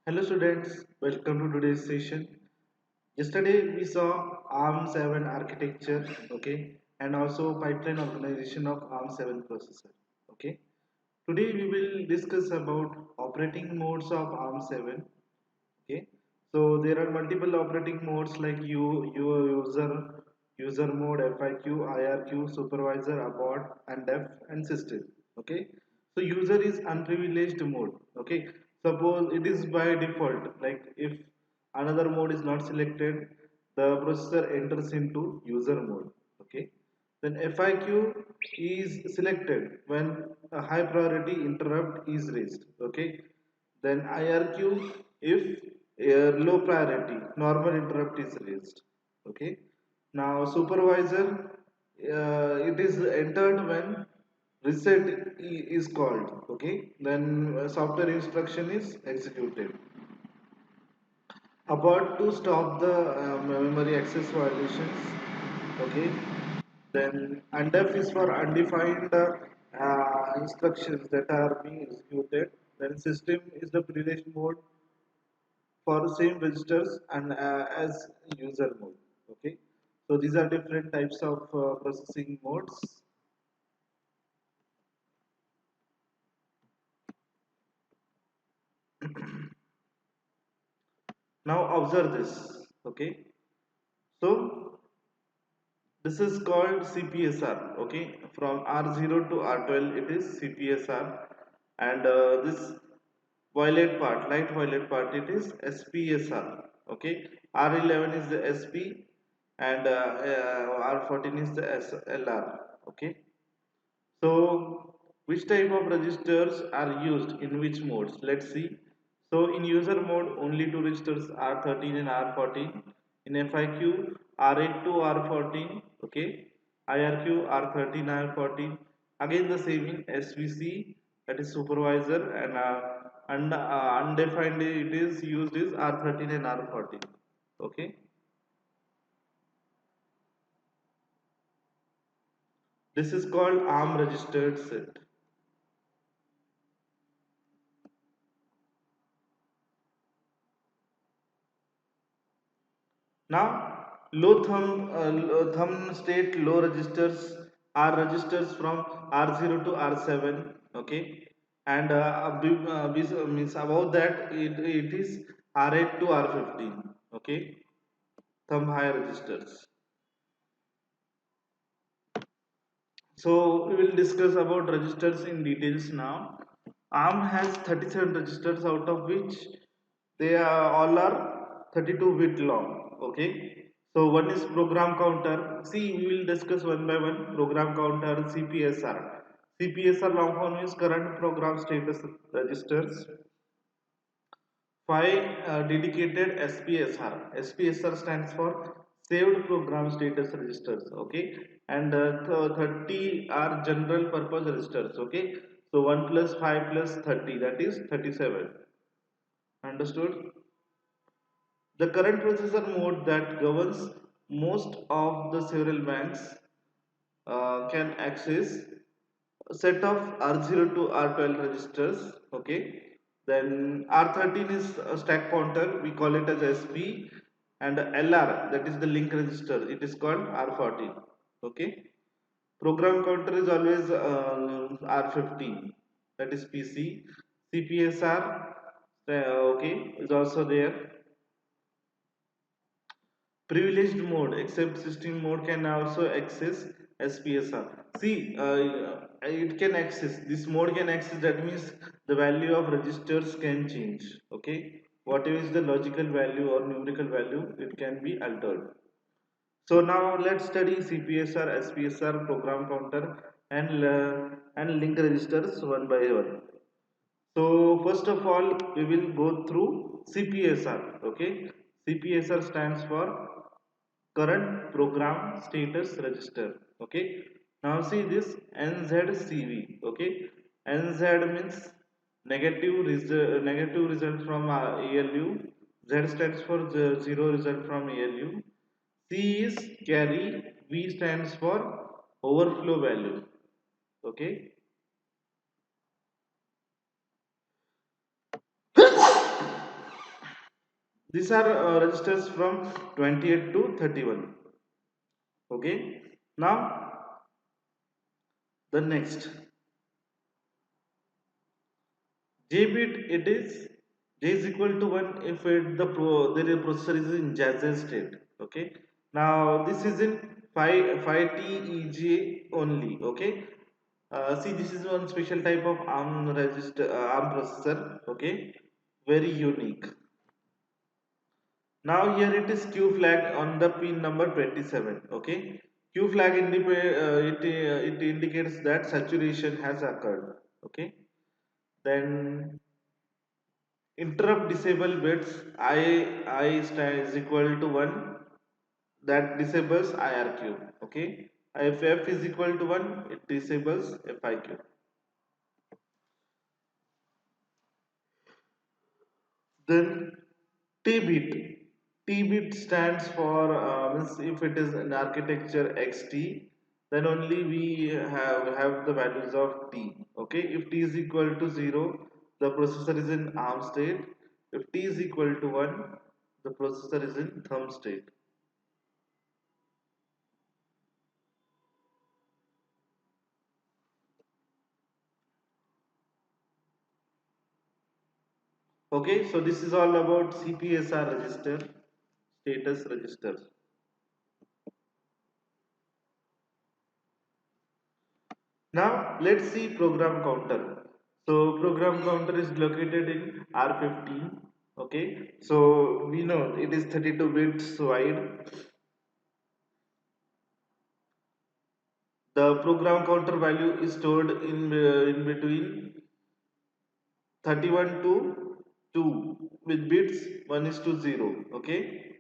Hello students, welcome to today's session. Yesterday we saw ARM7 architecture, okay, and also pipeline organization of ARM7 processor, okay. Today we will discuss about operating modes of ARM7, okay. So there are multiple operating modes like user mode, FIQ, IRQ, supervisor, abort, and def, and system, okay. So user is unprivileged mode, okay. Suppose it is by default, like if another mode is not selected, the processor enters into user mode, okay. Then FIQ is selected when a high priority interrupt is raised, okay. Then IRQ if a low priority normal interrupt is raised, okay. Now supervisor, it is entered when reset is called, okay. Then software instruction is executed. About to stop the memory access violations, okay. Then undef is for undefined instructions that are being executed. Then system is the privilege mode for same registers and as user mode, okay. So these are different types of processing modes. Now observe this, okay. So this is called CPSR, okay. From R0 to R12 it is CPSR, and this violet part, light violet part, it is SPSR, okay. R11 is the SP, and R14 is the SLR, okay. So which type of registers are used in which modes? Let's see. So in user mode, only two registers R13 and R14. In FIQ, R8 to R14. Okay. IRQ R13 R14. Again the same in SVC, that is supervisor, and undefined it is used is R13 and R14. Okay. This is called ARM registered set. Now, thumb state low registers are registers from R0 to R7, okay, and means above that it is R8 to R15, okay, thumb high registers. So we will discuss about registers in details now. ARM has 37 registers, out of which they are all are 32 bit long. Okay. So one is program counter. See, we will discuss one by one. Program counter, CPSR. CPSR long form is current program status registers. Five dedicated SPSR. SPSR stands for saved program status registers. Okay, and 30 are general purpose registers. Okay, so 1 plus 5 plus 30, that is 37. Understood? The current processor mode that governs most of the serial banks can access a set of R0 to R12 registers, okay. Then R13 is a stack pointer, we call it as SP, and LR, that is the link register, it is called R14, okay. Program counter is always R15, that is PC. CPSR, okay, is also there. Privileged mode, except system mode, can also access SPSR. See, it can access, this mode can access, that means the value of registers can change, okay. Whatever is the logical value or numerical value, it can be altered. So now let's study CPSR, SPSR, program counter, and link registers one by one. So first of all, we will go through CPSR. Okay, CPSR stands for current program status register. Okay, now see this NZCV. Okay, NZ means negative result from ALU. Z stands for the zero result from ALU. C is carry. V stands for overflow value. Okay. These are registers from 28 to 31. Okay. Now the next J bit, it is J is equal to 1 if the processor is in Jazz state. Okay. Now this is in 5 TEJ only. Okay. See, this is one special type of ARM processor. Okay. Very unique. Now here it is Q flag on the pin number 27. Okay. Q flag it indicates that saturation has occurred. Okay. Then interrupt disable bits I stand is equal to 1, that disables IRQ. Okay. If F is equal to 1, it disables FIQ. Then T bit. T bit stands for means if it is an architecture XT, then only we have the values of T. Okay, if T is equal to 0, the processor is in ARM state. If T is equal to 1, the processor is in thumb state. Okay, so this is all about CPSR register, status register. Now let's see program counter. So program counter is located in R15. Okay, so we know it is 32 bits wide. The program counter value is stored in between 31 to 2 with bits 1 is to 0. Okay,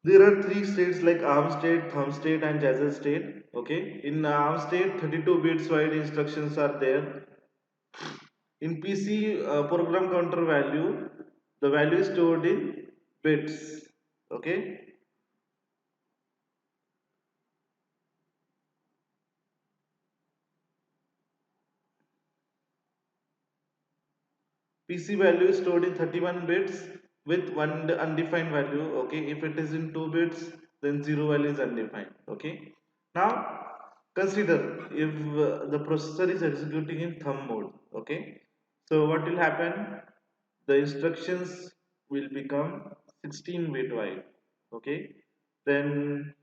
there are three states like ARM state, thumb state, and Jazz state. Okay, in ARM state, 32 bits wide instructions are there. In PC program counter value, the value is stored in bits. Okay. PC value is stored in 31 bits with one undefined value. Okay. If it is in 2 bits, then 0 value is undefined. Okay. Now consider if the processor is executing in thumb mode. Okay. So what will happen? The instructions will become 16 bit wide. Okay. Then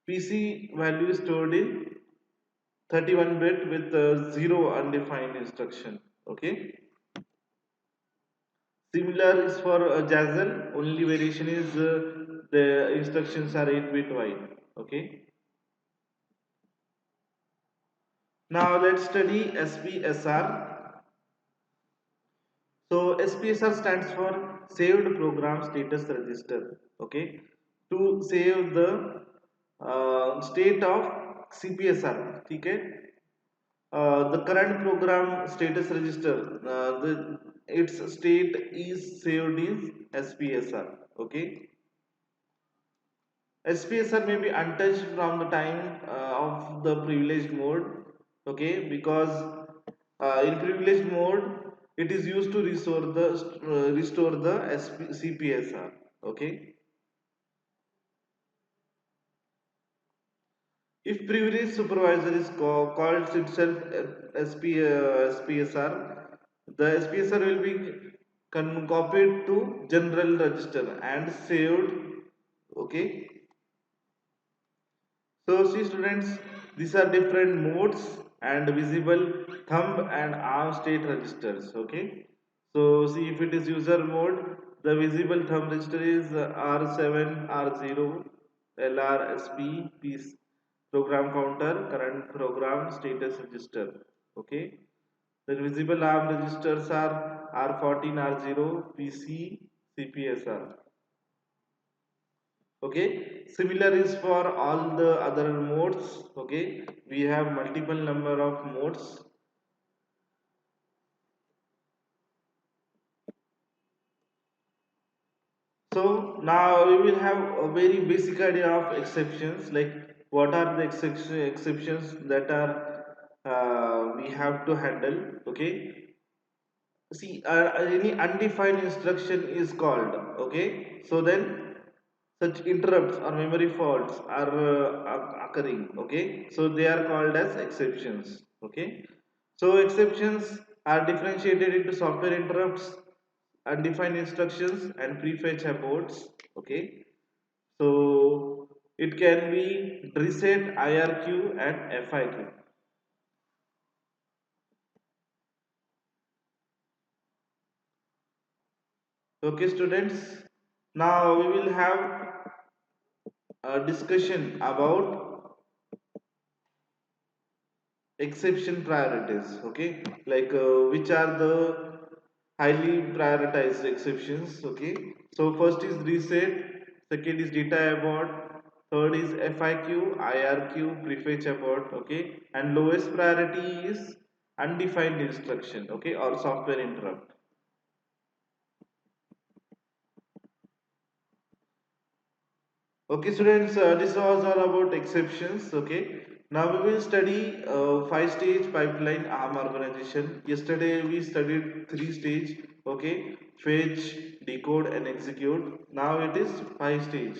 PC value is stored in 31 bit with zero undefined instruction. Okay. Similar is for Jazzel. Only variation is the instructions are 8 bit wide. Okay. Now let's study SPSR. So SPSR stands for Saved Program Status Register. Okay. To save the state of CPSR. Okay. The current program status register, its state is saved in SPSR. Okay, SPSR may be untouched from the time of the privileged mode. Okay, because in privileged mode it is used to restore the CPSR. Okay, if privileged supervisor is calls itself SPSR, the SPSR will be copied to general register and saved. Okay. So see students, these are different modes and visible thumb and arm state registers. Okay. So see if it is user mode, the visible thumb register is R7, R0, LR, program counter, current program status register. Okay. The visible arm registers are R14, R0, PC, CPSR. Okay, similar is for all the other modes. Okay, we have multiple number of modes. So now we will have a very basic idea of exceptions, like what are the exceptions that are we have to handle. Okay, see any undefined instruction is called, okay, so then such interrupts or memory faults are occurring, okay, so they are called as exceptions, okay. So exceptions are differentiated into software interrupts, undefined instructions, and prefetch aborts, okay. So it can be reset, IRQ, and FIQ. Okay, students. Now we will have a discussion about exception priorities. Okay, like which are the highly prioritized exceptions. Okay, so first is reset, second is data abort, third is FIQ, IRQ, prefetch abort. Okay, and lowest priority is undefined instruction. Okay, or software interrupt. Okay, students, this was all about exceptions. Okay, now we will study five-stage pipeline arm organization. Yesterday we studied three-stage. Okay, fetch, decode, and execute. Now it is five-stage.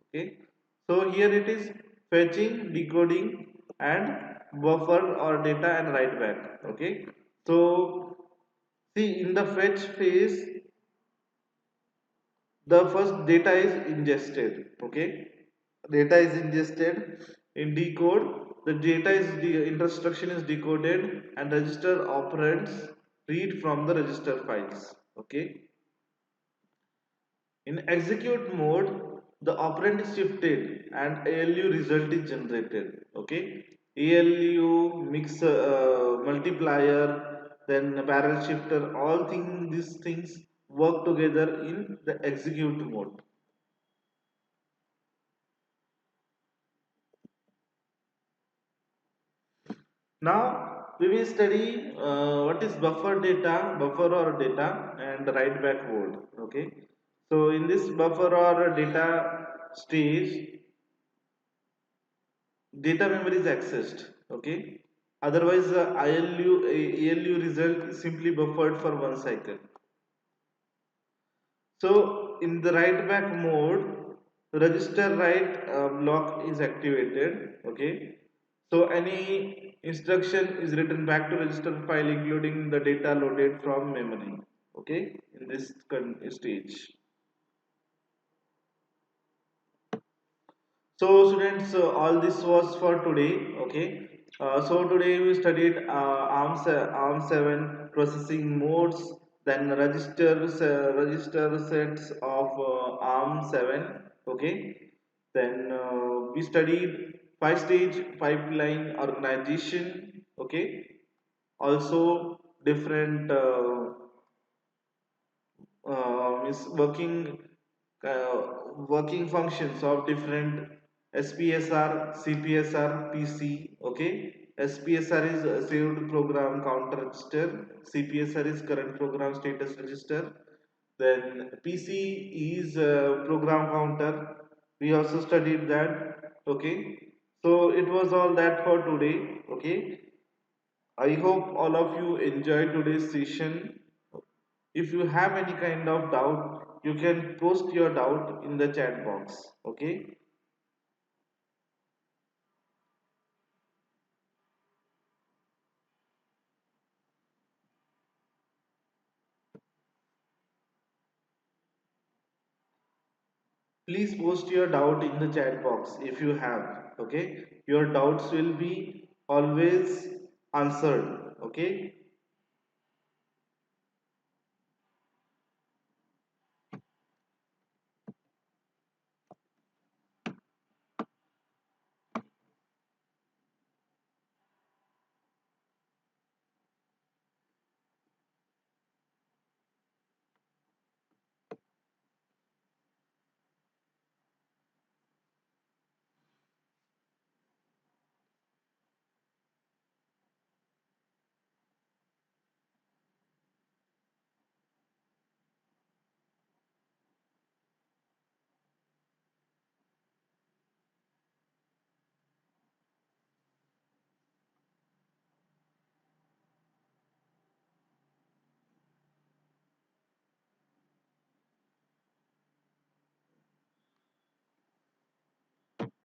Okay, so here it is fetching, decoding, and buffer or data and write back. Okay, so see in the fetch phase, the first data is ingested, okay, data is ingested. In decode, the data is the instruction is decoded and register operands read from the register files, okay. In execute mode, the operand is shifted and ALU result is generated, okay. ALU mix, multiplier, then barrel shifter, all these things work together in the execute mode. Now we will study what is buffer data, buffer or data, and write back mode. Okay. So in this buffer or data stage, data memory is accessed. Okay. Otherwise, ALU result is simply buffered for one cycle. So in the write back mode, register write block is activated. Okay. So any instruction is written back to register file including the data loaded from memory. Okay. In this stage. So students, all this was for today. Okay. So today we studied ARM 7 processing modes, then register sets of ARM 7. Okay. Then we studied five stage pipeline organization. Okay. Also different is uh, working functions of different SPSR, CPSR, PC. Okay, SPSR is saved program counter register. CPSR is current program status register. Then PC is program counter. We also studied that. Okay, so it was all that for today. Okay, I hope all of you enjoyed today's session. If you have any kind of doubt, you can post your doubt in the chat box. Okay. Please post your doubt in the chat box if you have. Okay. Your doubts will be always answered. Okay.